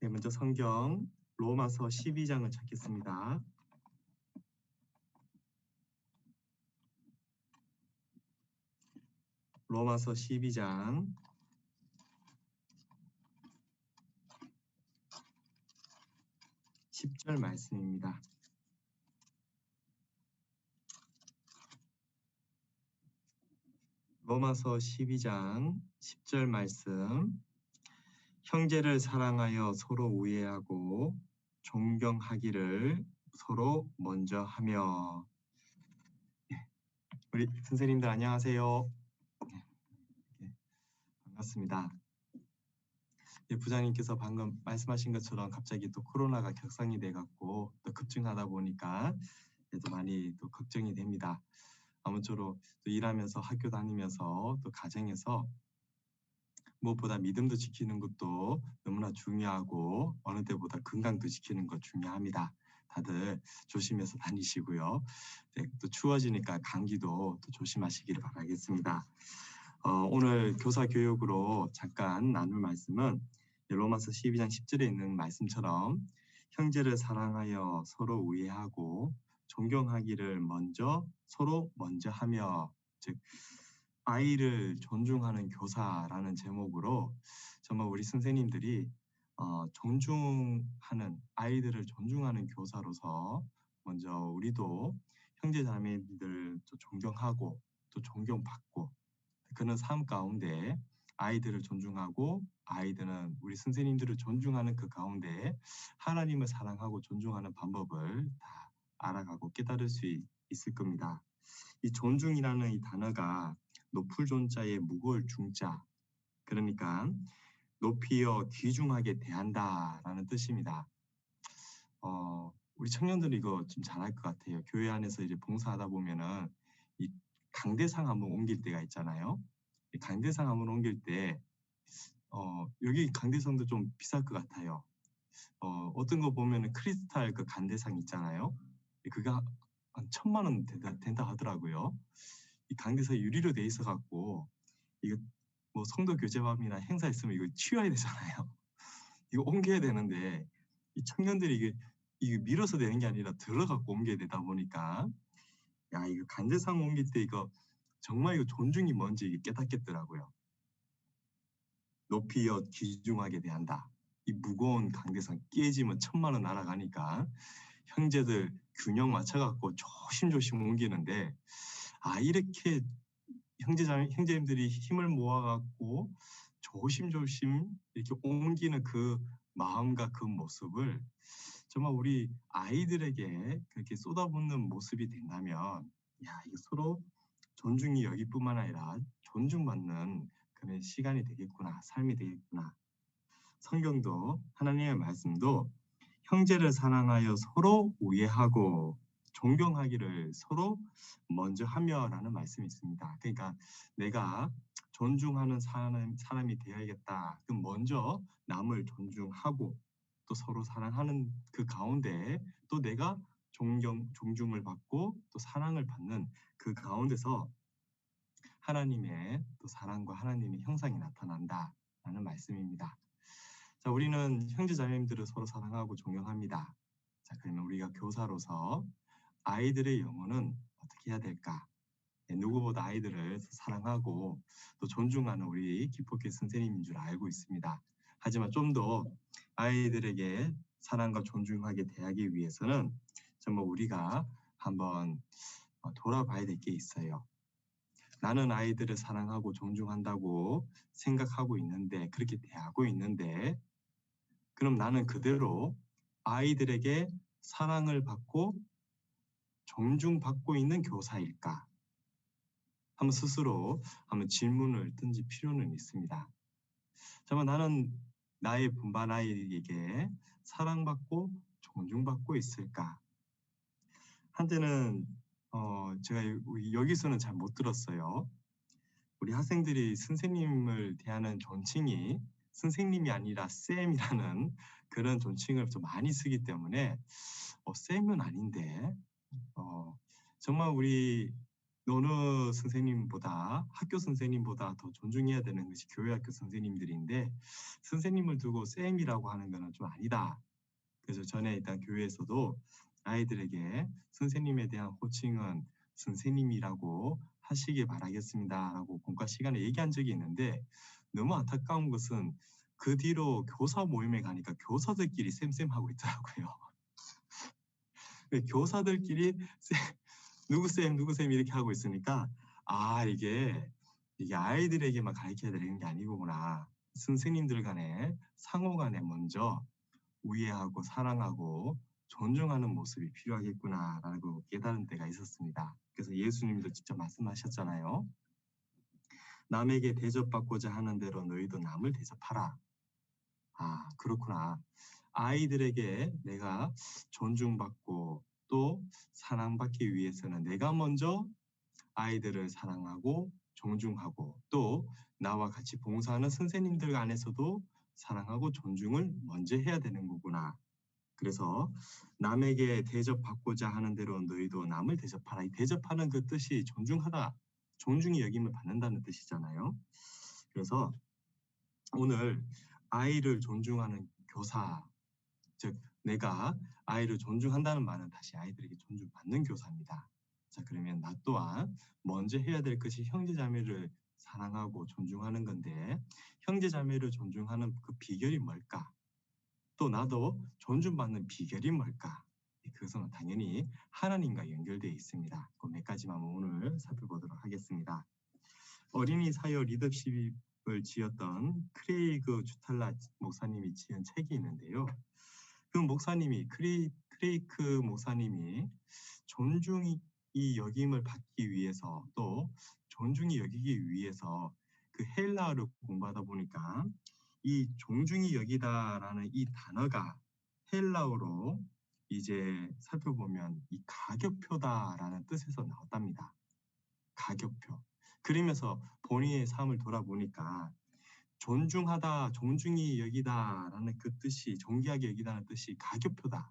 네, 먼저 성경 로마서 12장을 찾겠습니다. 로마서 12장 10절 말씀입니다. 로마서 12장 10절 말씀. 형제를 사랑하여 서로 우애하고 존경하기를 서로 먼저 하며. 우리 선생님들 안녕하세요. 네, 반갑습니다. 부장님께서 방금 말씀하신 것처럼 갑자기 또 코로나가 격상이 돼갖고 또 급증하다 보니까 또 많이 또 걱정이 됩니다. 아무쪼록 또 일하면서 학교 다니면서 또 가정에서 무엇보다 믿음도 지키는 것도 너무나 중요하고 어느 때보다 건강도 지키는 것 중요합니다. 다들 조심해서 다니시고요. 네, 또 추워지니까 감기도 또 조심하시기를 바라겠습니다. 오늘 교사 교육으로 잠깐 나눌 말씀은 로마서 12장 10절에 있는 말씀처럼 형제를 사랑하여 서로 우애하고 존경하기를 서로 먼저 하며, 즉 아이를 존중하는 교사라는 제목으로 정말 우리 선생님들이 존중하는 아이들을 존중하는 교사로서 먼저 우리도 형제 자매들 또 존경하고 또 존경받고 그런 삶 가운데 아이들을 존중하고 아이들은 우리 선생님들을 존중하는 그 가운데 하나님을 사랑하고 존중하는 방법을 다 알아가고 깨달을 수 있을 겁니다. 이 존중이라는 이 단어가 높을 존자에 무거울 중자, 그러니까 높이어 귀중하게 대한다라는 뜻입니다. 우리 청년들이 이거 좀 잘할 것 같아요. 교회 안에서 이제 봉사하다 보면은 이 강대상 한번 옮길 때가 있잖아요. 이 강대상 한번 옮길 때 여기 강대상도 좀 비쌀 것 같아요. 어떤 거 보면은 크리스탈 그 강대상 있잖아요. 그게 한 1,000만 원 된다 하더라고요. 이 강대상 유리로 돼 있어 갖고 이거 뭐 성도 교제밤이나 행사 있으면 이거 치워야 되잖아요. 이거 옮겨야 되는데 이 청년들이 이게 밀어서 되는 게 아니라 들어갖고 옮겨야 되다 보니까 야, 이거 강대상 옮길 때 이거 정말 이거 존중이 뭔지 이게 깨닫겠더라고요. 높이여 귀중하게 대한다. 이 무거운 강대상 깨지면 1,000만 원 날아가니까 형제들 균형 맞춰갖고 조심조심 옮기는데, 이렇게 형제님들이 힘을 모아갖고 조심조심 이렇게 옮기는 그 마음과 그 모습을 정말 우리 아이들에게 그렇게 쏟아붓는 모습이 된다면, 야, 이거 서로 존중이 여기뿐만 아니라 존중받는 그런 시간이 되겠구나, 삶이 되겠구나. 성경도 하나님의 말씀도 형제를 사랑하여 서로 우애하고 존경하기를 서로 먼저 하며라는 말씀이 있습니다. 그러니까 내가 존중하는 사람이 되어야겠다. 그럼 먼저 남을 존중하고 또 서로 사랑하는 그 가운데 또 내가 존중을 받고 또 사랑을 받는 그 가운데서 하나님의 또 사랑과 하나님의 형상이 나타난다라는 말씀입니다. 자, 우리는 형제 자매님들을 서로 사랑하고 존경합니다. 자, 그러면 우리가 교사로서 아이들의 영혼은 어떻게 해야 될까? 누구보다 아이들을 사랑하고 또 존중하는 우리 기폭교 선생님인 줄 알고 있습니다. 하지만 좀 더 아이들에게 사랑과 존중하게 대하기 위해서는 정말 우리가 한번 돌아봐야 될 게 있어요. 나는 아이들을 사랑하고 존중한다고 생각하고 있는데, 그렇게 대하고 있는데, 그럼 나는 그대로 아이들에게 사랑을 받고 존중받고 있는 교사일까? 한번 스스로 한번 질문을 던질 필요는 있습니다. 정말 나는 나의 분반 아이에게 사랑받고 존중받고 있을까? 한때는 제가 여기서는 잘 못 들었어요. 우리 학생들이 선생님을 대하는 존칭이 선생님이 아니라 쌤이라는 그런 존칭을 좀 많이 쓰기 때문에 쌤은 아닌데 정말 우리 어느 선생님보다 학교 선생님보다 더 존중해야 되는 것이 교회 학교 선생님들인데 선생님을 두고 쌤이라고 하는 거는 좀 아니다. 그래서 전에 있던 교회에서도 아이들에게 선생님에 대한 호칭은 선생님이라고 하시길 바라겠습니다라고 공과 시간에 얘기한 적이 있는데 너무 안타까운 것은 그 뒤로 교사 모임에 가니까 교사들끼리 쌤쌤하고 있더라고요. 교사들끼리 누구 쌤, 누구 쌤 이렇게 하고 있으니까 이게 아이들에게만 가르쳐야 되는 게 아니구나. 선생님들 간에 상호 간에 먼저 우애하고 사랑하고 존중하는 모습이 필요하겠구나라고 깨달은 때가 있었습니다. 그래서 예수님도 직접 말씀하셨잖아요. 남에게 대접받고자 하는 대로 너희도 남을 대접하라. 아, 그렇구나. 아이들에게 내가 존중받고 또 사랑받기 위해서는 내가 먼저 아이들을 사랑하고 존중하고 또 나와 같이 봉사하는 선생님들 안에서도 사랑하고 존중을 먼저 해야 되는 거구나. 그래서 남에게 대접받고자 하는 대로 너희도 남을 대접하라. 이 대접하는 그 뜻이 존중하다, 존중이 여김을 받는다는 뜻이잖아요. 그래서 오늘 아이를 존중하는 교사, 즉 내가 아이를 존중한다는 말은 다시 아이들에게 존중받는 교사입니다. 자, 그러면 나 또한 먼저 해야 될 것이 형제자매를 사랑하고 존중하는 건데 형제자매를 존중하는 그 비결이 뭘까? 또 나도 존중받는 비결이 뭘까? 그것은 당연히 하나님과 연결되어 있습니다. 그 몇 가지만 오늘 살펴보도록 하겠습니다. 어린이 사역 리더십을 지었던 크레이그 주탈라 목사님이 지은 책이 있는데요. 그 목사님이 크레이크 목사님이 존중이 여김을 받기 위해서 또 존중이 여기기 위해서 그 헬라어를 공부하다 보니까 이 존중이 여기다라는 이 단어가 헬라어로 이제 살펴보면 이 가격표다라는 뜻에서 나왔답니다. 가격표. 그러면서 본인의 삶을 돌아보니까 존중하다, 존중이 여기다라는 그 뜻이 존귀하게 여기다는 뜻이 가격표다.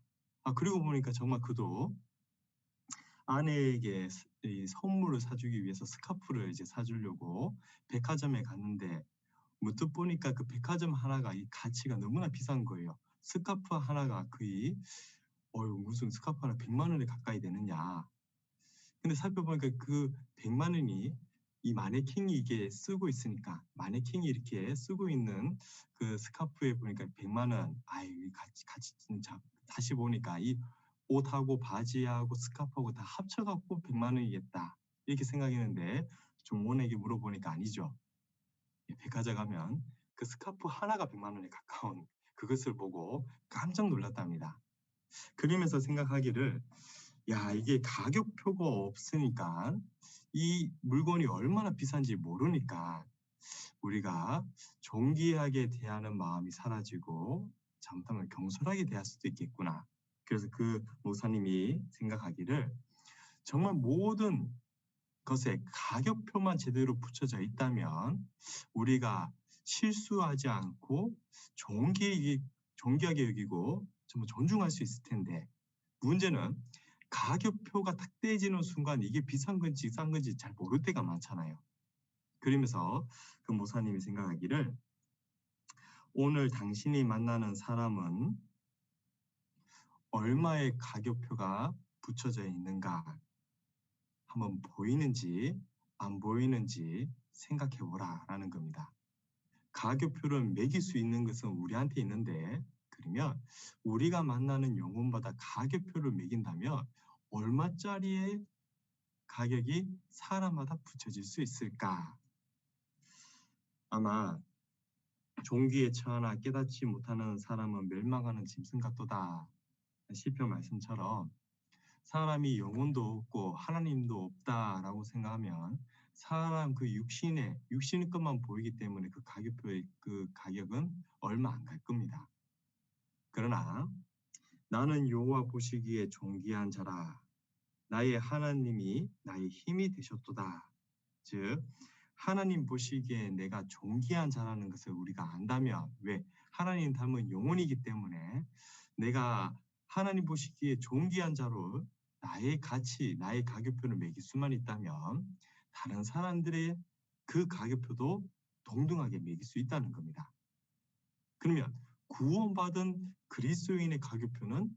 그리고 보니까 정말 그도 아내에게 이 선물을 사주기 위해서 스카프를 이제 사주려고 백화점에 갔는데 문득 보니까 그 백화점 하나가 이 가치가 너무나 비싼 거예요. 스카프 하나가 거의 무슨 스카프 하나 100만 원에 가까이 되느냐. 근데 살펴보니까 그 100만 원이 이 마네킹이 이게 쓰고 있으니까 마네킹이 이렇게 쓰고 있는 그 스카프에 보니까 100만 원, 같이 진짜 다시 보니까 이 옷하고 바지하고 스카프하고 다 합쳐갖고 100만 원이겠다 이렇게 생각했는데 종원에게 물어보니까 아니죠. 백화점 가면 그 스카프 하나가 100만 원에 가까운 그것을 보고 깜짝 놀랐답니다. 그러면서 생각하기를 이게 가격표가 없으니까 이 물건이 얼마나 비싼지 모르니까 우리가 존귀하게 대하는 마음이 사라지고 잘못하면 경솔하게 대할 수도 있겠구나. 그래서 그 목사님이 생각하기를 정말 모든 것에 가격표만 제대로 붙여져 있다면 우리가 실수하지 않고 존귀하게 여기고 정말 존중할 수 있을 텐데 문제는 가격표가 딱 떼지는 순간 이게 비싼 건지 싼 건지 잘 모를 때가 많잖아요. 그러면서 그 목사님이 생각하기를 오늘 당신이 만나는 사람은 얼마의 가격표가 붙여져 있는가 한번 보이는지 안 보이는지 생각해 보라라는 겁니다. 가격표를 매길 수 있는 것은 우리한테 있는데 그러면 우리가 만나는 영혼마다 가격표를 매긴다면 얼마짜리의 가격이 사람마다 붙여질 수 있을까? 아마 종기에 처하나 깨닫지 못하는 사람은 멸망하는 짐승 같도다. 시편 말씀처럼 사람이 영혼도 없고 하나님도 없다라고 생각하면 사람 그 육신의 것만 보이기 때문에 그 가격표의 그 가격은 얼마 안 갈 겁니다. 그러나 나는 여호와 보시기에 존귀한 자라. 나의 하나님이 나의 힘이 되셨도다. 즉 하나님 보시기에 내가 존귀한 자라는 것을 우리가 안다면 왜? 하나님 닮은 영혼이기 때문에 내가 하나님 보시기에 존귀한 자로 나의 가치, 나의 가격표를 매길 수만 있다면 다른 사람들의 그 가격표도 동등하게 매길 수 있다는 겁니다. 그러면 구원받은 그리스도인의 가격표는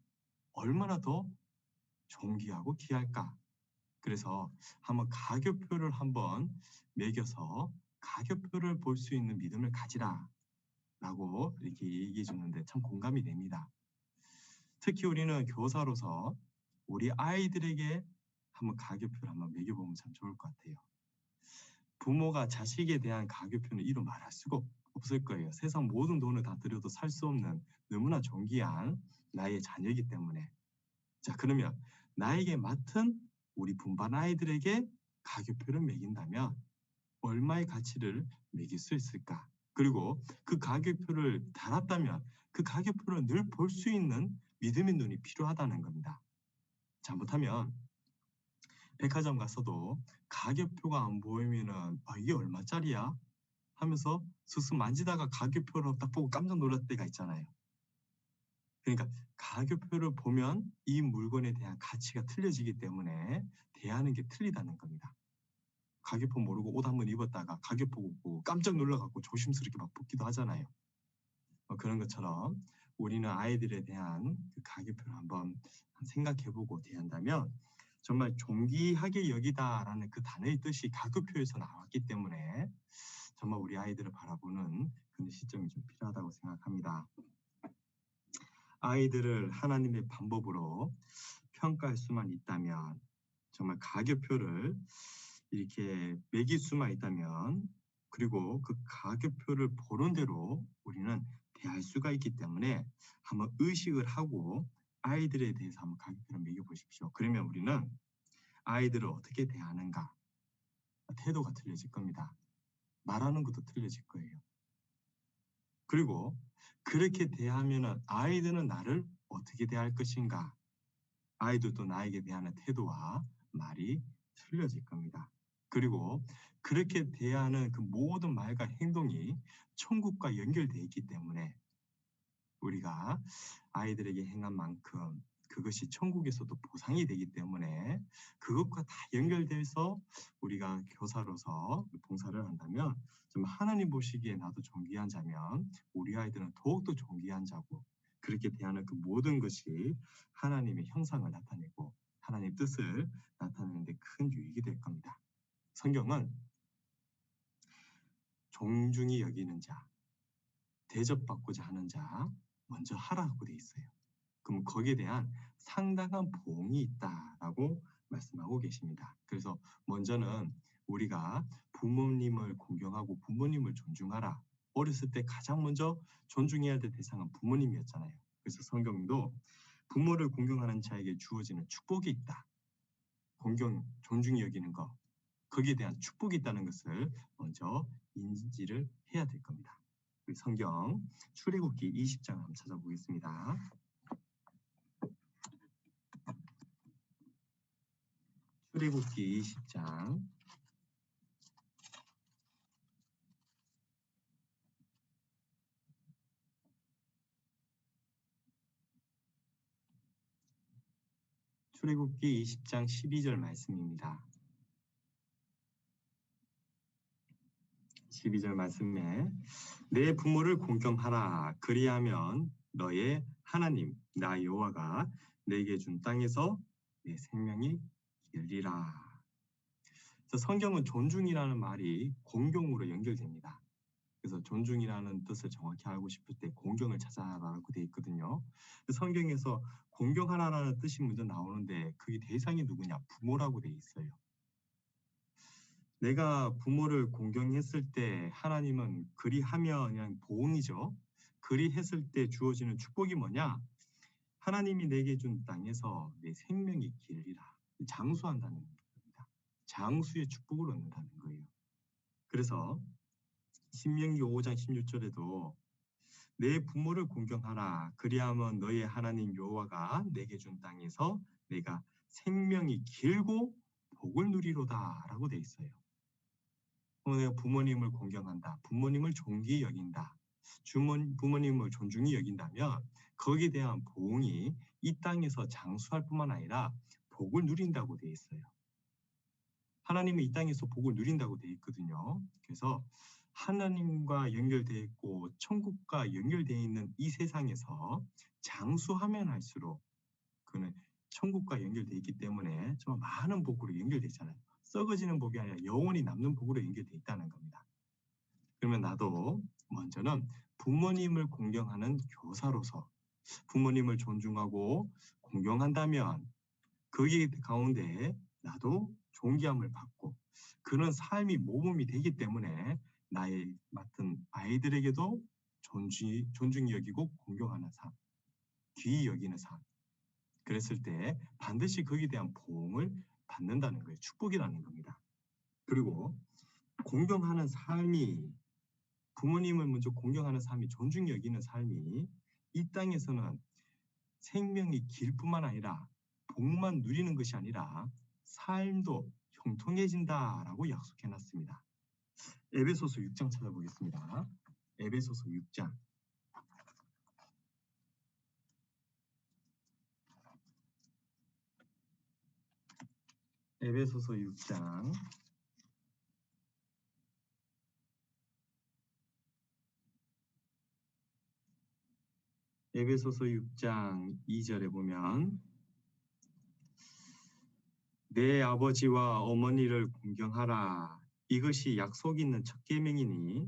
얼마나 더 존귀하고 귀할까? 그래서 한번 가격표를 한번 매겨서 가격표를 볼 수 있는 믿음을 가지라 라고 이렇게 얘기해 주는데 참 공감이 됩니다. 특히 우리는 교사로서 우리 아이들에게 한번 가격표를 한번 매겨보면 참 좋을 것 같아요. 부모가 자식에 대한 가격표는 이루 말할 수가 없을 거예요. 세상 모든 돈을 다 들여도 살 수 없는 너무나 존귀한 나의 자녀이기 때문에. 자, 그러면 나에게 맡은 우리 분반 아이들에게 가격표를 매긴다면 얼마의 가치를 매길 수 있을까? 그리고 그 가격표를 달았다면 그 가격표를 늘 볼 수 있는 믿음의 눈이 필요하다는 겁니다. 잘못하면 백화점 가서도 가격표가 안 보이면은 이게 얼마짜리야? 하면서 슥슥 만지다가 가격표를 딱 보고 깜짝 놀랄 때가 있잖아요. 그러니까 가격표를 보면 이 물건에 대한 가치가 틀려지기 때문에 대하는 게 틀리다는 겁니다. 가격표 모르고 옷 한번 입었다가 가격표 보고 깜짝 놀라갖고 조심스럽게 막 붙기도 하잖아요. 그런 것처럼 우리는 아이들에 대한 그 가격표를 한번 생각해보고 대한다면 정말 존귀하게 여기다라는 그 단어의 뜻이 가격표에서 나왔기 때문에 정말 우리 아이들을 바라보는 그런 시점이 좀 필요하다고 생각합니다. 아이들을 하나님의 방법으로 평가할 수만 있다면 정말 가격표를 이렇게 매길 수만 있다면 그리고 그 가격표를 보는 대로 우리는 대할 수가 있기 때문에 한번 의식을 하고 아이들에 대해서 한번 가격표를 매겨보십시오. 그러면 우리는 아이들을 어떻게 대하는가 태도가 틀려질 겁니다. 말하는 것도 틀려질 거예요. 그리고 그렇게 대하면 아이들은 나를 어떻게 대할 것인가 아이들도 나에게 대하는 태도와 말이 틀려질 겁니다. 그리고 그렇게 대하는 그 모든 말과 행동이 천국과 연결되어 있기 때문에 우리가 아이들에게 행한 만큼 그것이 천국에서도 보상이 되기 때문에 그것과 다 연결돼서 우리가 교사로서 봉사를 한다면 좀 하나님 보시기에 나도 존귀한 자면 우리 아이들은 더욱더 존귀한 자고 그렇게 대하는 그 모든 것이 하나님의 형상을 나타내고 하나님의 뜻을 나타내는 데 큰 유익이 될 겁니다. 성경은 존중히 여기는 자, 대접받고자 하는 자 먼저 하라고 돼 있어요. 그럼 거기에 대한 상당한 보응이 있다라고 말씀하고 계십니다. 그래서 먼저는 우리가 부모님을 공경하고 부모님을 존중하라. 어렸을 때 가장 먼저 존중해야 될 대상은 부모님이었잖아요. 그래서 성경도 부모를 공경하는 자에게 주어지는 축복이 있다. 공경, 존중히 여기는 것, 거기에 대한 축복이 있다는 것을 먼저 인지를 해야 될 겁니다. 우리 성경 출애굽기 20장 한번 찾아보겠습니다. 출애굽기 20장 출애굽기 20장 12절 말씀입니다. 12절 말씀에 내 부모를 공경하라 그리하면 너의 하나님 나 여호와가 내게 준 땅에서 내 생명이 길리라. 성경은 존중이라는 말이 공경으로 연결됩니다. 그래서 존중이라는 뜻을 정확히 알고 싶을 때 공경을 찾아라고 되어 있거든요. 성경에서 공경하라는 뜻이 먼저 나오는데 그게 대상이 누구냐? 부모라고 되어 있어요. 내가 부모를 공경했을 때 하나님은 그리하면 그냥 보응이죠. 그리했을 때 주어지는 축복이 뭐냐? 하나님이 내게 준 땅에서 내 생명이 길리라. 장수한다는 겁니다. 장수의 축복을 얻는다는 거예요. 그래서 신명기 5장 16절에도 내 부모를 공경하라. 그리하면 너의 하나님 여호와가 내게 준 땅에서 내가 생명이 길고 복을 누리로다 라고 돼 있어요. 내가 부모님을 공경한다. 부모님을 존귀히 여긴다. 부모님을 존중히 여긴다면 거기에 대한 보응이 이 땅에서 장수할 뿐만 아니라 복을 누린다고 되어 있어요. 하나님은 이 땅에서 복을 누린다고 되어 있거든요. 그래서 하나님과 연결되어 있고 천국과 연결되어 있는 이 세상에서 장수하면 할수록 그는 천국과 연결되어 있기 때문에 정말 많은 복으로 연결되어 있잖아요. 썩어지는 복이 아니라 영원히 남는 복으로 연결되어 있다는 겁니다. 그러면 나도 먼저는 부모님을 공경하는 교사로서 부모님을 존중하고 공경한다면 거기 가운데 나도 존귀함을 받고 그런 삶이 모범이 되기 때문에 나의 맡은 아이들에게도 존중히 여기고 공경하는 삶, 귀히 여기는 삶. 그랬을 때 반드시 거기에 대한 보응을 받는다는 거예요. 축복이라는 겁니다. 그리고 공경하는 삶이 부모님을 먼저 공경하는 삶이 존중히 여기는 삶이 이 땅에서는 생명이 길 뿐만 아니라 복만 누리는 것이 아니라 삶도 형통해진다라고 약속해놨습니다. 에베소서 6장 찾아보겠습니다. 에베소서 6장. 에베소서 6장. 에베소서 6장 2절에 보면 내 아버지와 어머니를 공경하라. 이것이 약속 있는 첫 계명이니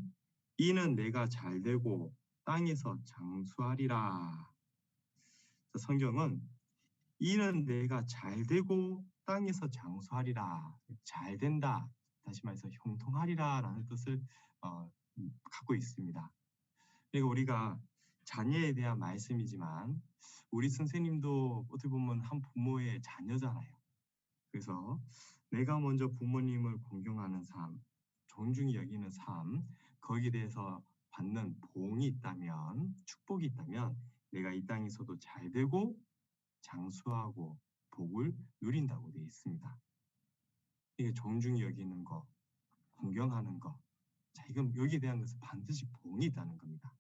이는 내가 잘되고 땅에서 장수하리라. 성경은 이는 내가 잘되고 땅에서 장수하리라. 잘된다. 다시 말해서 형통하리라라는 뜻을 갖고 있습니다. 그리고 우리가 자녀에 대한 말씀이지만 우리 선생님도 어떻게 보면 한 부모의 자녀잖아요. 그래서 내가 먼저 부모님을 공경하는 삶, 존중히 여기는 삶, 거기에 대해서 받는 보응이 있다면, 축복이 있다면 내가 이 땅에서도 잘 되고 장수하고 복을 누린다고 되어 있습니다. 이게 존중히 여기는 거, 공경하는 거, 자, 이건 여기에 대한 것은 반드시 보응이 있다는 겁니다.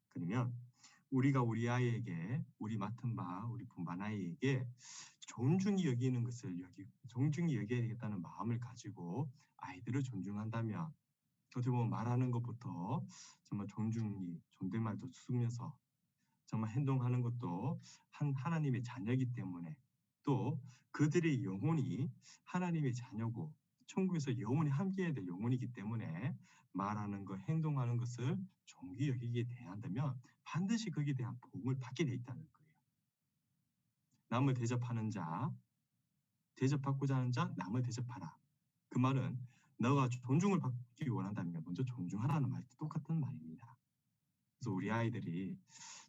그러면 우리가 우리 아이에게 우리 맡은 바 우리 분반 아이에게 존중히 여기는 것을 존중히 여기야겠다는 마음을 가지고 아이들을 존중한다면 어떻게 보면 말하는 것부터 정말 존중히 존댓말도 쓰면서 정말 행동하는 것도 하나님의 자녀이기 때문에 또 그들의 영혼이 하나님의 자녀고 천국에서 영원히 함께해야 될 영혼이기 때문에 말하는 것, 행동하는 것을 존귀 여기게 대한다면 반드시 거기에 대한 복을 받게 돼 있다는 거예요. 남을 대접하는 자, 대접받고자 하는 자, 남을 대접하라. 그 말은 너가 존중을 받기 원한다면 먼저 존중하라는 말도 똑같은 말입니다. 그래서 우리 아이들이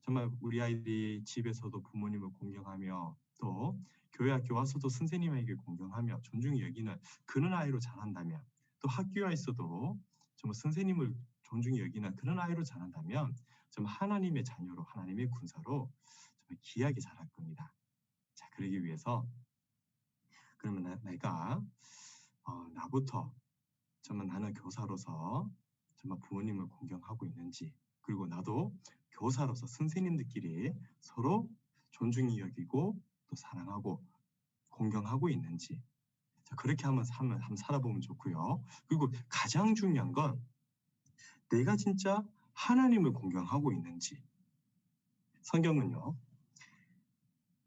정말 우리 아이들이 집에서도 부모님을 공경하며 또 교회 학교 와서도 선생님에게 공경하며 존중히 여기는 그런 아이로 자란다면 또 학교에서도 정말 선생님을 존중히 여기는 그런 아이로 자란다면 정말 하나님의 자녀로 하나님의 군사로 정말 귀하게 자랄 겁니다. 자, 그러기 위해서 그러면 내가 나부터 정말 나는 교사로서 정말 부모님을 공경하고 있는지 그리고 나도 교사로서 선생님들끼리 서로 존중히 여기고 또 사랑하고 공경하고 있는지 자, 그렇게 한번 살아보면 좋고요. 그리고 가장 중요한 건 내가 진짜 하나님을 공경하고 있는지 성경은요.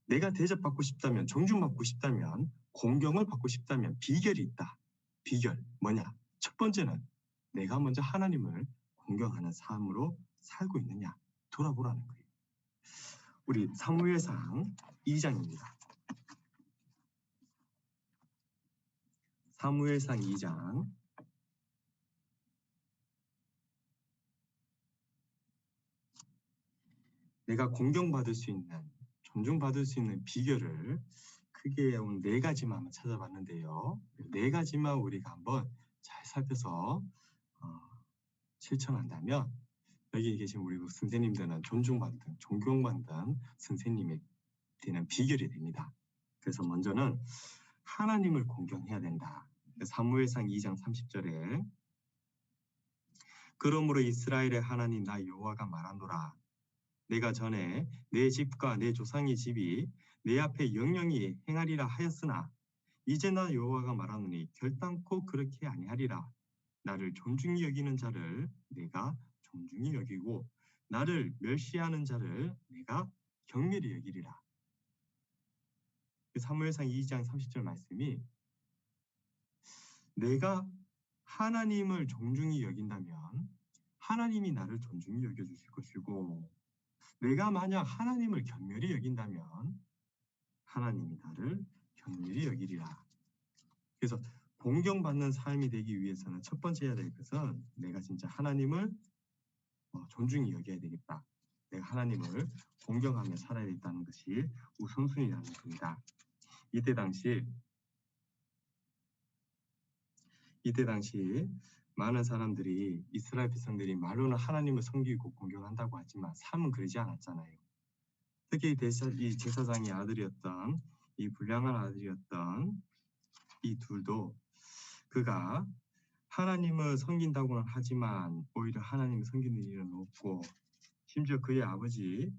내가 대접받고 싶다면 존중받고 싶다면 공경을 받고 싶다면 비결이 있다. 비결 뭐냐? 첫 번째는 내가 먼저 하나님을 공경하는 삶으로 살고 있느냐 돌아보라는 거예요. 우리 사무엘상 2장입니다. 사무엘상 2장 내가 공경받을 수 있는 존중받을 수 있는 비결을 크게 네 가지만 한번 찾아봤는데요. 네 가지만 우리가 한번 잘 살펴서 실천한다면 여기 계신 우리 선생님들은 존중받는 존경받는 선생님이 되는 비결이 됩니다. 그래서 먼저는 하나님을 공경해야 된다. 사무엘상 2장 30절에 그러므로 이스라엘의 하나님 나 여호와가 말하노라 내가 전에 내 집과 내 조상의 집이 내 앞에 영영히 행하리라 하였으나 이제 나 여호와가 말하노니 결단코 그렇게 아니하리라. 나를 존중히 여기는 자를 내가 존중히 여기고 나를 멸시하는 자를 내가 경멸히 여기리라. 그 사무엘상 2장 30절 말씀이 내가 하나님을 존중히 여긴다면 하나님이 나를 존중히 여겨주실 것이고 내가 만약 하나님을 경멸히 여긴다면 하나님이 나를 경멸히 여기리라. 그래서 공경받는 삶이 되기 위해서는 첫 번째 해야 될 것은 내가 진짜 하나님을 존중히 여겨야 되겠다. 내가 하나님을 공경하며 살아야 되겠다는 것이 우선순위라는 겁니다. 이때 당시 많은 사람들이 이스라엘 백성들이 말로는 하나님을 섬기고 공경한다고 하지만 삶은 그러지 않았잖아요. 특히 이 제사장의 아들이었던 이 불량한 아들이었던 이 둘도 그가 하나님을 섬긴다고는 하지만 오히려 하나님을 섬기는 일은 없고 심지어 그의 아버지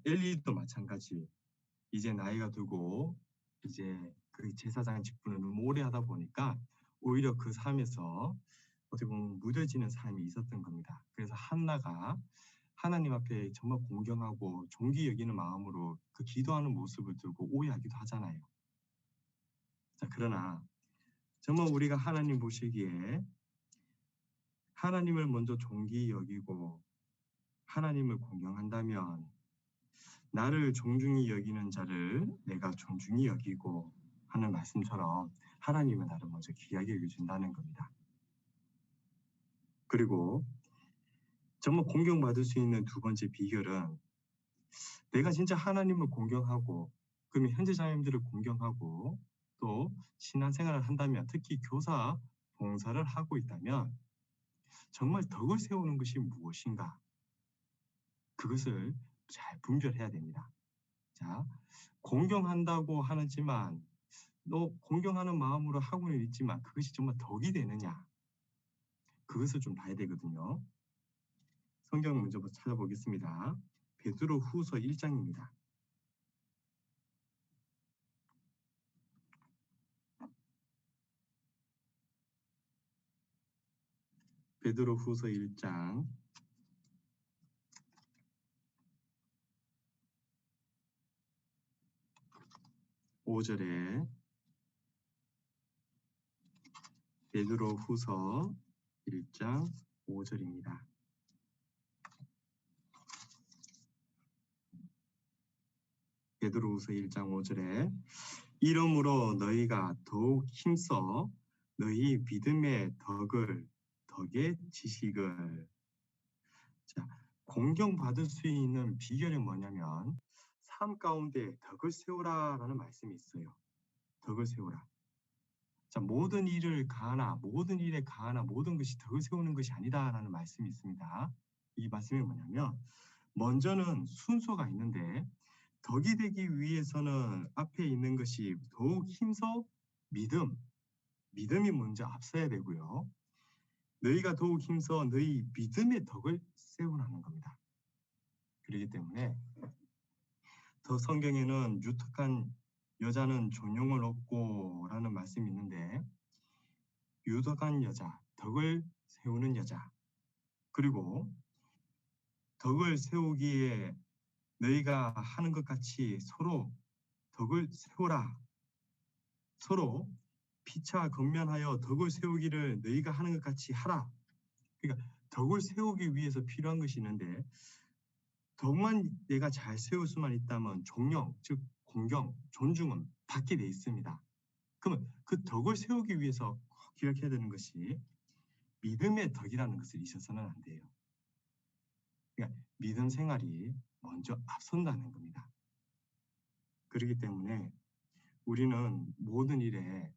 엘리도 마찬가지 이제 나이가 들고 이제 그 제사장 직분을 너무 오래 하다 보니까 오히려 그 삶에서 어떻게 보면 무뎌지는 삶이 있었던 겁니다. 그래서 한나가 하나님 앞에 정말 공경하고 존귀 여기는 마음으로 그 기도하는 모습을 두고 오해하기도 하잖아요. 자, 그러나 정말 우리가 하나님 보시기에 하나님을 먼저 존귀 여기고 하나님을 공경한다면 나를 존중히 여기는 자를 내가 존중히 여기고 하는 말씀처럼 하나님은 나를 먼저 귀하게 여겨준다는 겁니다. 그리고 정말 공경받을 수 있는 두 번째 비결은 내가 진짜 하나님을 공경하고 그러면 현재 자녀님들을 공경하고 또 신앙생활을 한다면 특히 교사 봉사를 하고 있다면 정말 덕을 세우는 것이 무엇인가 그것을 잘 분별해야 됩니다. 자, 공경한다고 하지만 너 공경하는 마음으로 하고는 있지만 그것이 정말 덕이 되느냐 그것을 좀 봐야 되거든요. 성경 먼저 찾아보겠습니다. 베드로 후서 1장입니다. 베드로 후서 1장 5절에 베드로 후서 1장 5절입니다. 베드로 후서 1장 5절에 이러므로 너희가 더욱 힘써 너희 믿음의 덕의 지식을 자, 공경받을 수 있는 비결이 뭐냐면 삶 가운데 덕을 세우라라는 말씀이 있어요. 덕을 세우라. 자, 모든 일에 가하나 모든 것이 덕을 세우는 것이 아니다라는 말씀이 있습니다. 이 말씀이 뭐냐면 먼저는 순서가 있는데 덕이 되기 위해서는 앞에 있는 것이 더욱 힘써 믿음이 먼저 앞서야 되고요. 너희가 더욱 힘써 너희 믿음의 덕을 세우라는 겁니다. 그렇기 때문에 더 성경에는 유특한 여자는 존용을 얻고라는 말씀이 있는데 유덕한 여자, 덕을 세우는 여자 그리고 덕을 세우기에 너희가 하는 것 같이 서로 덕을 세우라. 서로 피차 건면하여 덕을 세우기를 너희가 하는 것 같이 하라. 그러니까 덕을 세우기 위해서 필요한 것이 있는데 덕만 내가 잘 세울 수만 있다면 존경, 즉 공경, 존중은 받게 돼 있습니다. 그러면 그 덕을 세우기 위해서 꼭 기억해야 되는 것이 믿음의 덕이라는 것을 잊어서는 안 돼요. 그러니까 믿음 생활이 먼저 앞선다는 겁니다. 그렇기 때문에 우리는 모든 일에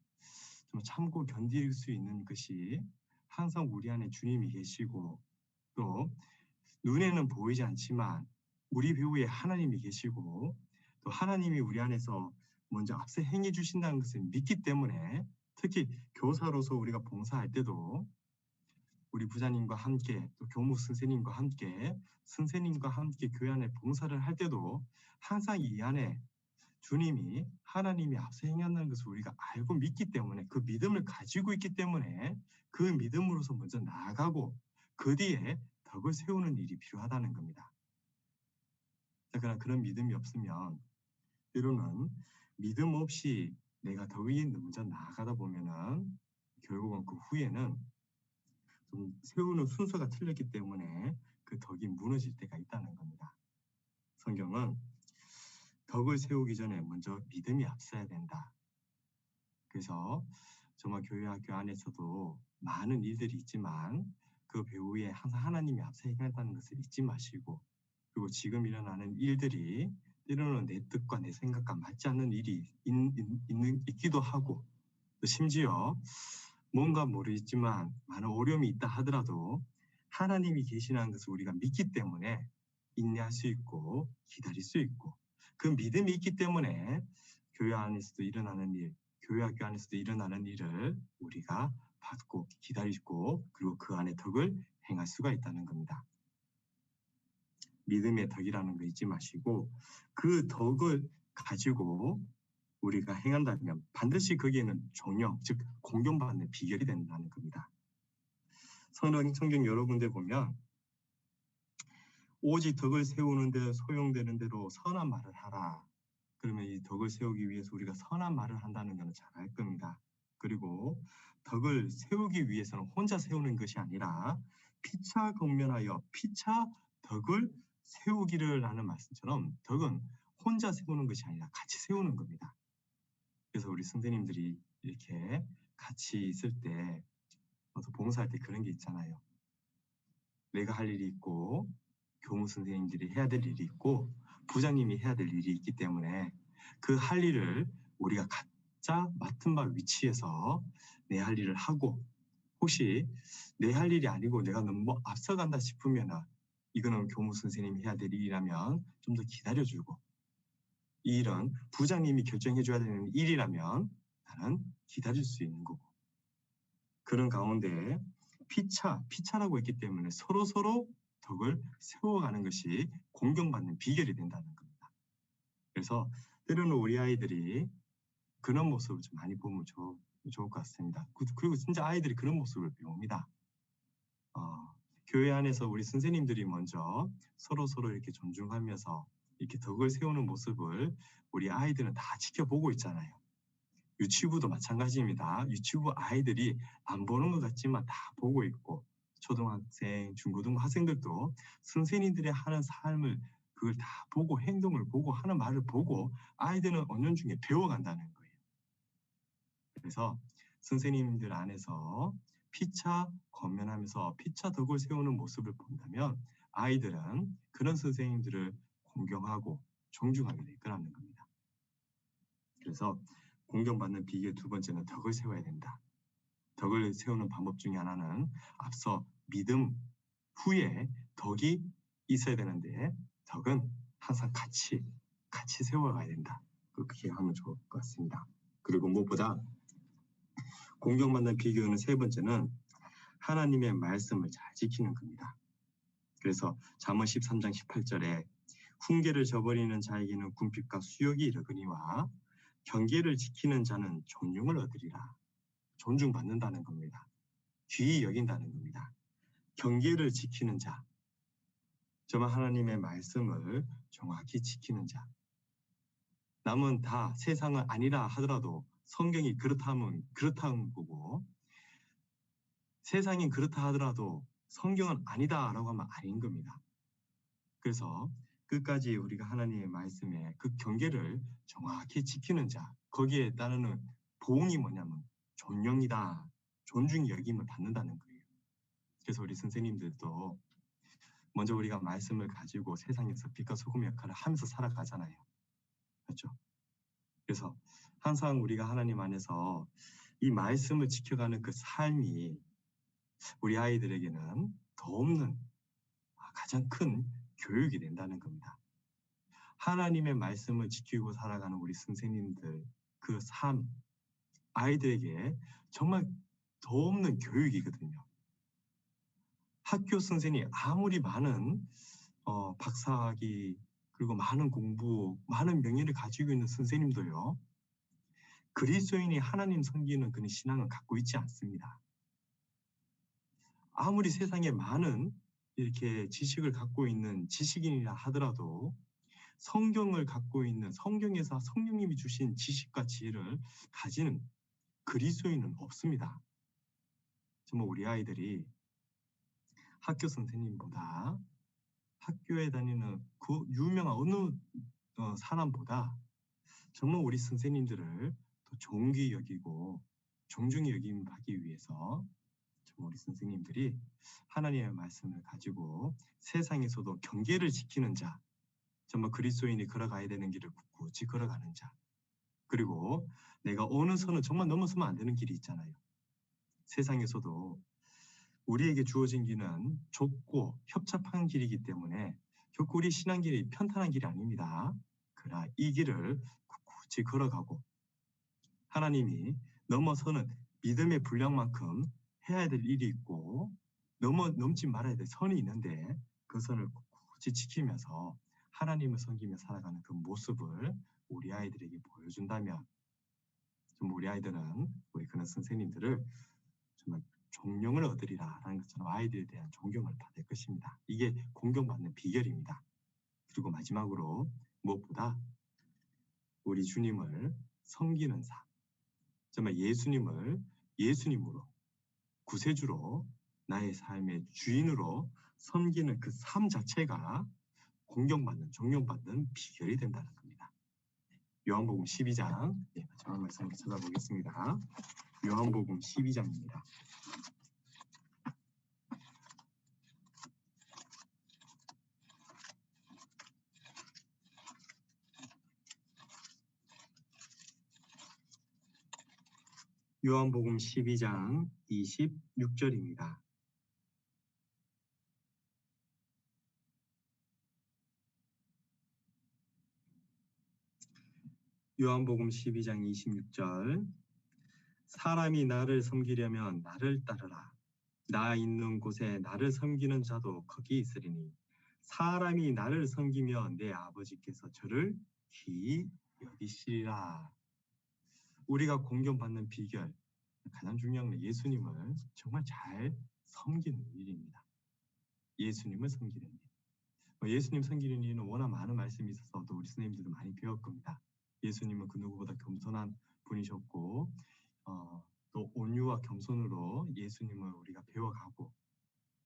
좀 참고 견딜 수 있는 것이 항상 우리 안에 주님이 계시고 또 눈에는 보이지 않지만 우리 배후에 하나님이 계시고 또 하나님이 우리 안에서 먼저 앞서 행해 주신다는 것을 믿기 때문에 특히 교사로서 우리가 봉사할 때도 우리 부자님과 함께 또 교무 선생님과 함께 교회 안에 봉사를 할 때도 항상 이 안에 주님이 하나님이 앞서 행한다는 것을 우리가 알고 믿기 때문에 그 믿음을 가지고 있기 때문에 그 믿음으로서 먼저 나아가고 그 뒤에 덕을 세우는 일이 필요하다는 겁니다. 그러나 그런 믿음이 없으면 때로는 믿음 없이 내가 덕 위에 먼저 나아가다 보면은 결국은 그 후에는 좀 세우는 순서가 틀렸기 때문에 그 덕이 무너질 때가 있다는 겁니다. 성경은 덕을 세우기 전에 먼저 믿음이 앞서야 된다. 그래서 정말 교회 학교 안에서도 많은 일들이 있지만 그 배후에 항상 하나님이 앞서 행한다는 것을 잊지 마시고 그리고 지금 일어나는 일들이 때로는 내 뜻과 내 생각과 맞지 않는 일이 있기도 하고 또 심지어 뭔가 모르겠지만 많은 어려움이 있다 하더라도 하나님이 계시는 것을 우리가 믿기 때문에 인내할 수 있고 기다릴 수 있고 그 믿음이 있기 때문에 교회 안에서도 일어나는 일, 교회 학교 안에서도 일어나는 일을 우리가 받고 기다리고 그리고 그 안에 덕을 행할 수가 있다는 겁니다. 믿음의 덕이라는 거 잊지 마시고 그 덕을 가지고 우리가 행한다면 반드시 거기에는 존영, 즉 공경받는 비결이 된다는 겁니다. 성경 여러 군데 보면 오직 덕을 세우는데 소용되는 대로 선한 말을 하라. 그러면 이 덕을 세우기 위해서 우리가 선한 말을 한다는 것은 잘 알 겁니다. 그리고 덕을 세우기 위해서는 혼자 세우는 것이 아니라 피차 공면하여 피차 덕을 세우기를 하는 말씀처럼 덕은 혼자 세우는 것이 아니라 같이 세우는 겁니다. 그래서 우리 선생님들이 이렇게 같이 있을 때 봉사할 때 그런 게 있잖아요. 내가 할 일이 있고 교무 선생님들이 해야 될 일이 있고 부장님이 해야 될 일이 있기 때문에 그 할 일을 우리가 각자 맡은 바 위치에서 내 할 일을 하고 혹시 내 할 일이 아니고 내가 너무 앞서간다 싶으면 이거는 교무 선생님이 해야 될 일이라면 좀 더 기다려주고 이 일은 부장님이 결정해줘야 되는 일이라면 나는 기다릴 수 있는 거고 그런 가운데 피차라고 했기 때문에 서로 덕을 세워가는 것이 공경받는 비결이 된다는 겁니다. 그래서 때로는 우리 아이들이 그런 모습을 좀 많이 보면 좋을 것 같습니다. 그리고 진짜 아이들이 그런 모습을 배웁니다. 교회 안에서 우리 선생님들이 먼저 서로 이렇게 존중하면서 이렇게 덕을 세우는 모습을 우리 아이들은 다 지켜보고 있잖아요. 유치부도 마찬가지입니다. 유치부 아이들이 안 보는 것 같지만 다 보고 있고 초등학생, 중고등부 학생들도 선생님들이 하는 삶을 그걸 다 보고 행동을 보고 하는 말을 보고 아이들은 은연중에 배워간다는 거예요. 그래서 선생님들 안에서 피차 건면하면서 피차 덕을 세우는 모습을 본다면 아이들은 그런 선생님들을 공경하고 존중하게 될 거라는 겁니다. 그래서 공경받는 비결 두 번째는 덕을 세워야 된다. 덕을 세우는 방법 중에 하나는 앞서 믿음 후에 덕이 있어야 되는데 덕은 항상 같이 세워가야 된다. 그렇게 하면 좋을 것 같습니다. 그리고 무엇보다 공경받는 비결은 세 번째는 하나님의 말씀을 잘 지키는 겁니다. 그래서 잠언 13장 18절에 훈계를 저버리는 자에게는 궁핍과 수욕이 이르거니와 경계를 지키는 자는 존중을 얻으리라. 존중받는다는 겁니다. 귀히 여긴다는 겁니다. 경계를 지키는 자, 정말 하나님의 말씀을 정확히 지키는 자. 남은 다 세상은 아니라 하더라도 성경이 그렇다 하면 그렇다는 거고 세상이 그렇다 하더라도 성경은 아니다라고 하면 아닌 겁니다. 그래서 끝까지 우리가 하나님의 말씀에 그 경계를 정확히 지키는 자, 거기에 따르는 보응이 뭐냐면 존령이다, 존중이 여김을 받는다는 거예요. 그래서 우리 선생님들도 먼저 우리가 말씀을 가지고 세상에서 빛과 소금 역할을 하면서 살아가잖아요. 그렇죠? 그래서 항상 우리가 하나님 안에서 이 말씀을 지켜가는 그 삶이 우리 아이들에게는 더 없는 가장 큰 교육이 된다는 겁니다. 하나님의 말씀을 지키고 살아가는 우리 선생님들 그 삶, 아이들에게 정말 더 없는 교육이거든요. 학교 선생님 아무리 많은 박사학위 그리고 많은 공부, 많은 명예를 가지고 있는 선생님도요. 그리스도인이 하나님 섬기는 그런 신앙을 갖고 있지 않습니다. 아무리 세상에 많은 이렇게 지식을 갖고 있는 지식인이라 하더라도 성경을 갖고 있는 성경에서 성령님이 주신 지식과 지혜를 가지는 그리스도인은 없습니다. 정말 우리 아이들이 학교 선생님보다 학교에 다니는 그 유명한 어느 사람보다 정말 우리 선생님들을 더 존귀 여기고 존중히 여김하기 위해서 정말 우리 선생님들이 하나님의 말씀을 가지고 세상에서도 경계를 지키는 자, 정말 그리스도인이 걸어가야 되는 길을 굳이 걸어가는 자, 그리고 내가 어느 선을 정말 넘어서면 안 되는 길이 있잖아요. 세상에서도 우리에게 주어진 길은 좁고 협착한 길이기 때문에 결코 우리 신앙길이 편탄한 길이 아닙니다. 그러나 이 길을 굳이 걸어가고 하나님이 넘어서는 믿음의 분량만큼 해야 될 일이 있고 넘지 말아야 될 선이 있는데 그 선을 굳이 지키면서 하나님을 섬기며 살아가는 그 모습을 우리 아이들에게 보여준다면 좀 우리 아이들은 우리 그런 선생님들을 정말 존경을 얻으리라라는 것처럼 아이들에 대한 존경을 받을 것입니다. 이게 공경받는 비결입니다. 그리고 마지막으로 무엇보다 우리 주님을 섬기는 삶, 정말 예수님을 예수님으로 구세주로 나의 삶의 주인으로 섬기는 그 삶 자체가 공경받는 존경받는 비결이 된다는 겁니다. 요한복음 12장 마지막 말씀을 찾아보겠습니다. 요한복음 12장입니다. 요한복음 12장 26절입니다. 요한복음 12장 26절 사람이 나를 섬기려면 나를 따르라. 나 있는 곳에 나를 섬기는 자도 거기 있으리니 사람이 나를 섬기면 내 아버지께서 저를 귀히 여기시리라. 우리가 공경받는 비결 가장 중요한 건 예수님을 정말 잘 섬기는 일입니다. 예수님을 섬기는 일. 예수님 섬기는 일은 워낙 많은 말씀이 있어서 또 우리 선생님들도 많이 배울 겁니다. 예수님은 그 누구보다 겸손한 분이셨고 또 온유와 겸손으로 예수님을 우리가 배워가고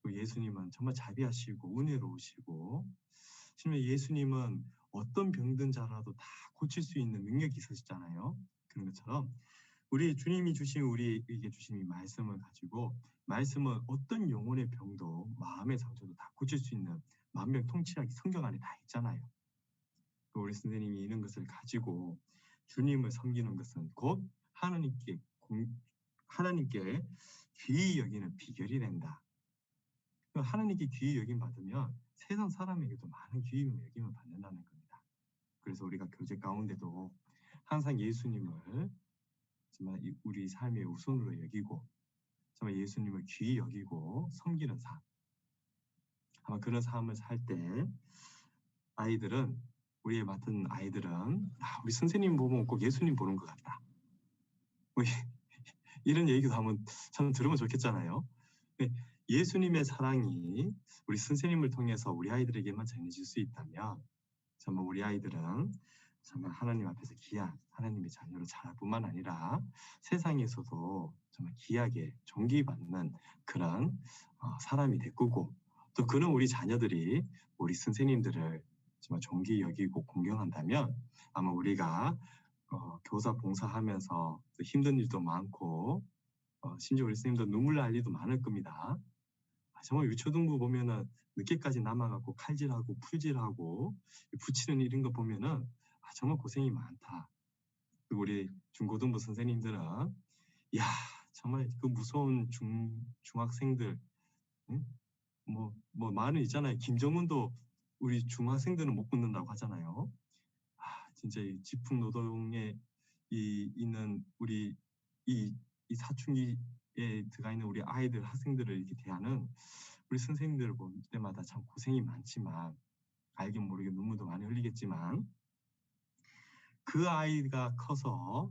또 예수님은 정말 자비하시고 은혜로우시고 심지어 예수님은 어떤 병든 자라도 다 고칠 수 있는 능력이 있으시잖아요. 그런 것처럼 우리 주님이 주신 우리에게 주신 이 말씀을 가지고 말씀은 어떤 영혼의 병도 마음의 상처도 다 고칠 수 있는 만병통치약이 성경 안에 다 있잖아요. 우리 선생님이 이런 것을 가지고 주님을 섬기는 것은 곧 하나님께 귀히 여기는 비결이 된다. 하나님께 귀히 여김 받으면 세상 사람에게도 많은 귀히 여김을 받는다는 겁니다. 그래서 우리가 교제 가운데도 항상 예수님을 정말 우리 삶의 우선으로 여기고 정말 예수님을 귀히 여기고 섬기는 삶. 아마 그런 삶을 살 때 아이들은 우리의 맡은 아이들은 우리 선생님 보면 꼭 예수님 보는 것 같다. 이런 얘기도 한번 참 들으면 좋겠잖아요. 예수님의 사랑이 우리 선생님을 통해서 우리 아이들에게만 전해질 수 있다면 정말 우리 아이들은 정말 하나님 앞에서 귀한 하나님의 자녀로 자랄 뿐만 아니라 세상에서도 정말 귀하게 존귀받는 그런 사람이 될 거고 또 그런 우리 자녀들이 우리 선생님들을 정말 존귀 여기고 공경한다면 아마 우리가 교사 봉사하면서 힘든 일도 많고 심지어 우리 선생님도 눈물 날 일도 많을 겁니다. 정말 유초등부 보면은 늦게까지 남아갖고 칼질하고 풀질하고 붙이는 이런 거 보면은 정말 고생이 많다. 그리고 우리 중고등부 선생님들은 야 정말 그 무서운 중학생들 응? 뭐 많은 있잖아요. 김정은도 우리 중학생들은 못 붙는다고 하잖아요. 진짜 이 지풍노동에 있는 우리 이 사춘기에 들어가 있는 우리 아이들 학생들을 이렇게 대하는 우리 선생님들을 볼 때마다 참 고생이 많지만 알긴 모르게 눈물도 많이 흘리겠지만 그 아이가 커서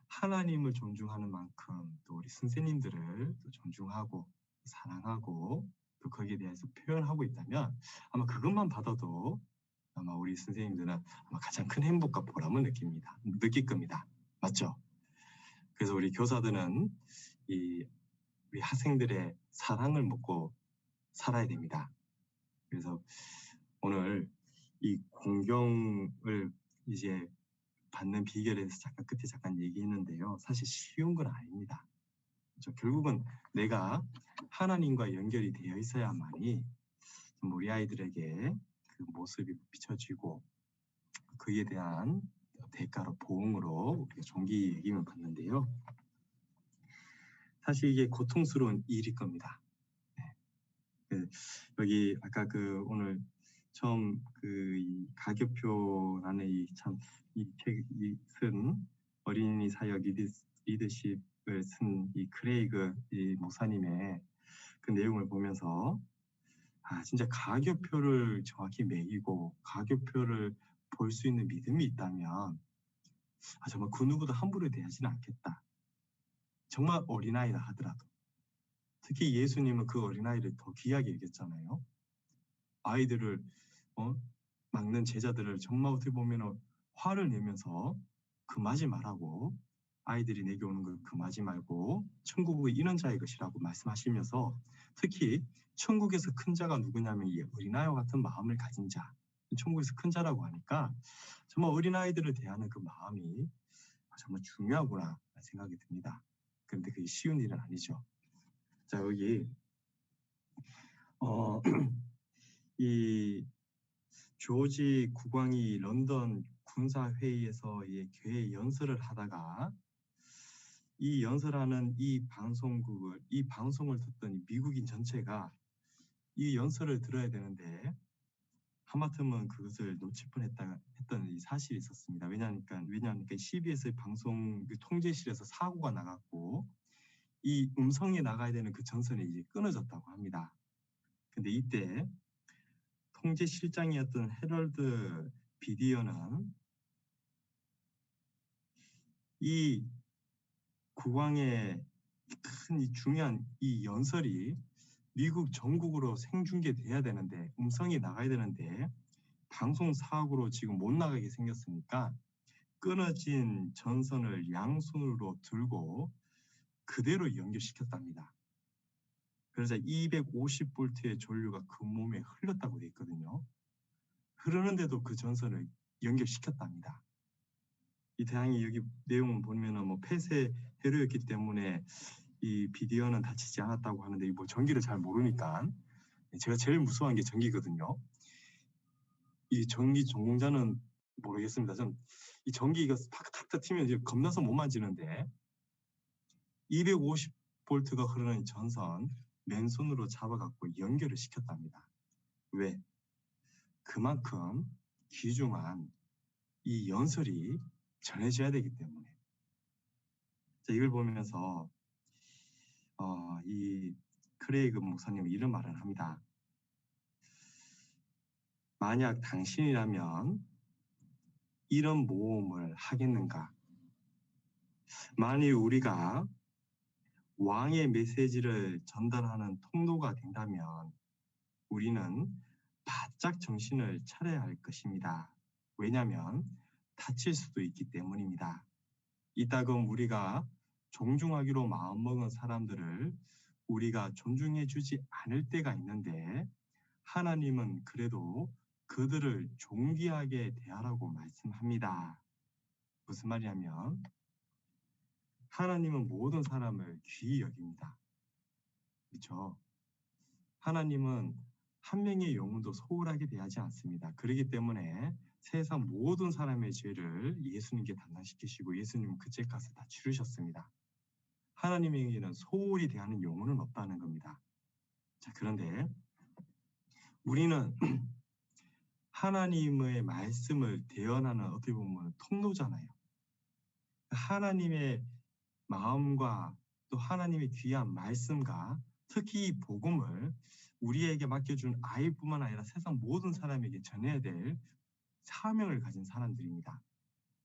하나님을 존중하는 만큼 또 우리 선생님들을 또 존중하고 사랑하고 또 거기에 대해서 표현하고 있다면 아마 그것만 받아도 아마 우리 선생님들은 아마 가장 큰 행복과 보람을 느낄 겁니다. 맞죠? 그래서 우리 교사들은 우리 학생들의 사랑을 먹고 살아야 됩니다. 그래서 오늘 이 공경을 이제 받는 비결에 대해서 잠깐 얘기했는데요. 사실 쉬운 건 아닙니다. 그렇죠? 결국은 내가 하나님과 연결이 되어 있어야만이 우리 아이들에게 그 모습이 비춰지고 그에 대한 대가로 보응으로 우리가 존귀 여김을 받는데요. 사실 이게 고통스러운 일일 겁니다. 네. 여기 아까 오늘 처음 이 가교표라는 이 책이 쓴 어린이 사역 리더십을 쓴 이 크레이그 이 목사님의 그 내용을 보면서 진짜 가교표를 정확히 매기고 가교표를 볼 수 있는 믿음이 있다면 정말 그 누구도 함부로 대하지는 않겠다. 정말 어린아이라 하더라도 특히 예수님은 그 어린아이를 더 귀하게 여겼잖아요. 아이들을 막는 제자들을 정말 어떻게 보면 화를 내면서 금하지 말라고 아이들이 내게 오는 걸 금하지 말고 천국의 인원자의 것이라고 말씀하시면서 특히 천국에서 큰 자가 누구냐면 이 어린아이와 같은 마음을 가진 자 천국에서 큰 자라고 하니까 정말 어린아이들을 대하는 그 마음이 정말 중요하구나 생각이 듭니다. 그런데 그게 쉬운 일은 아니죠. 자 여기 이 조지 국왕이 런던 군사회의에서 교회 연설을 하다가 이 연설하는 이 방송을 듣던 미국인 전체가 이 연설을 들어야 되는데 하마터면 그것을 놓칠 뻔했던 이 사실이 있었습니다. 왜냐하니까 CBS 방송 통제실에서 사고가 나갔고 이 음성이 나가야 되는 그 전선이 이제 끊어졌다고 합니다. 근데 이때 통제실장이었던 해럴드 비디어는 이 국왕의 큰 중요한 이 연설이 미국 전국으로 생중계돼야 되는데 음성이 나가야 되는데 방송 사고로 지금 못 나가게 생겼으니까 끊어진 전선을 양손으로 들고 그대로 연결시켰답니다. 그러자 250볼트의 전류가 그 몸에 흘렀다고 돼 있거든요. 흐르는데도 그 전선을 연결시켰답니다. 이 다행히 여기 내용을 보면은 폐쇄 회로였기 때문에 이 비디오는 다치지 않았다고 하는데 전기를 잘 모르니까 제가 제일 무서워한 게 전기거든요. 이 전기 전공자는 모르겠습니다. 전 이 전기 이거 탁탁 튀면 이제 겁나서 못 만지는데 250볼트가 흐르는 전선 맨손으로 잡아갖고 연결을 시켰답니다. 왜? 그만큼 귀중한 이 연설이 전해져야 되기 때문에. 자, 이걸 보면서 이 크레이그 목사님은 이런 말을 합니다. 만약 당신이라면 이런 모험을 하겠는가? 만일 우리가 왕의 메시지를 전달하는 통로가 된다면 우리는 바짝 정신을 차려야 할 것입니다. 왜냐하면 다칠 수도 있기 때문입니다. 이따금 우리가 존중하기로 마음먹은 사람들을 우리가 존중해주지 않을 때가 있는데 하나님은 그래도 그들을 존귀하게 대하라고 말씀합니다. 무슨 말이냐면 하나님은 모든 사람을 귀히 여깁니다. 그렇죠? 하나님은 한 명의 영혼도 소홀하게 대하지 않습니다. 그렇기 때문에 세상 모든 사람의 죄를 예수님께 담당시키시고 예수님은 그 죄값을 다 치르셨습니다. 하나님에게는 소홀히 대하는 영혼은 없다는 겁니다. 자, 그런데 우리는 하나님의 말씀을 대언하는 어떻게 보면 통로잖아요. 하나님의 마음과 또 하나님의 귀한 말씀과 특히 이 복음을 우리에게 맡겨준 아이뿐만 아니라 세상 모든 사람에게 전해야 될 사명을 가진 사람들입니다.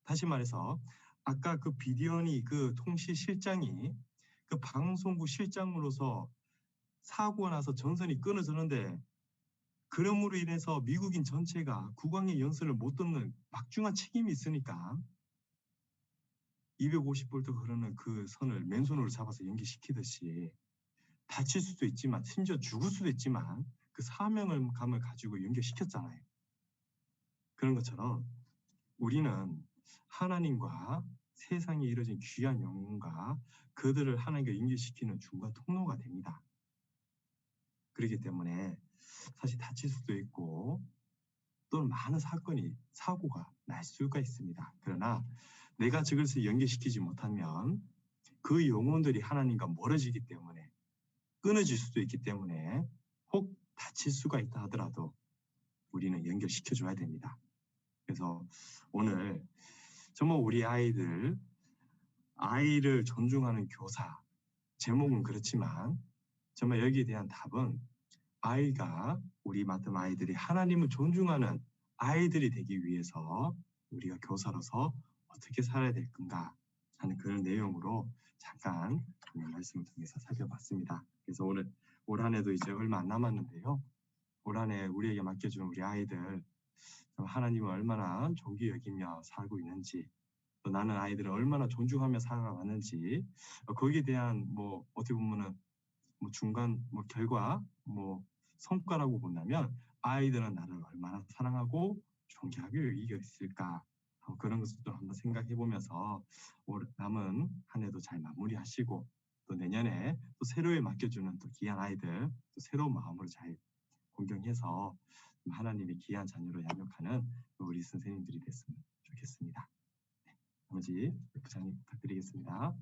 다시 말해서 아까 그 비디언이 그 통시 실장이 그 방송국 실장으로서 사고가 나서 전선이 끊어졌는데 그럼으로 인해서 미국인 전체가 국왕의 연설을 못 듣는 막중한 책임이 있으니까 250볼트 흐르는 그 선을 맨손으로 잡아서 연기시키듯이 다칠 수도 있지만 심지어 죽을 수도 있지만 그 사명을 감을 가지고 연결시켰잖아요. 그런 것처럼 우리는 하나님과 세상에 이뤄진 귀한 영혼과 그들을 하나님과 연결시키는 중간 통로가 됩니다. 그렇기 때문에 사실 다칠 수도 있고 또는 많은 사고가 날 수가 있습니다. 그러나 내가 그것을 연결시키지 못하면 그 영혼들이 하나님과 멀어지기 때문에 끊어질 수도 있기 때문에 혹 다칠 수가 있다 하더라도 우리는 연결시켜줘야 됩니다. 그래서 오늘 정말 우리 아이를 존중하는 교사, 제목은 그렇지만 정말 여기에 대한 답은 아이가 우리 맡은 아이들이 하나님을 존중하는 아이들이 되기 위해서 우리가 교사로서 어떻게 살아야 될 건가 하는 그런 내용으로 잠깐 말씀을 통해서 살펴봤습니다. 그래서 오늘 올 한 해도 이제 얼마 안 남았는데요. 올 한 해 우리에게 맡겨준 우리 아이들 하나님을 얼마나 존귀 여기며 살고 있는지 또 나는 아이들을 얼마나 존중하며 살아왔는지 거기에 대한 뭐 어떻게 보면은 뭐 중간 뭐 결과 뭐 성과라고 본다면 아이들은 나를 얼마나 사랑하고 존경하고 여기고 있을까 그런 것도 한번 생각해 보면서 올 남은 한 해도 잘 마무리하시고 또 내년에 또 새로이 맡겨주는 또 귀한 아이들 또 새로운 마음으로 잘 공경해서 하나님의 귀한 자녀로 양육하는 우리 선생님들이 됐으면 좋겠습니다. 나머지 부장님 부탁드리겠습니다.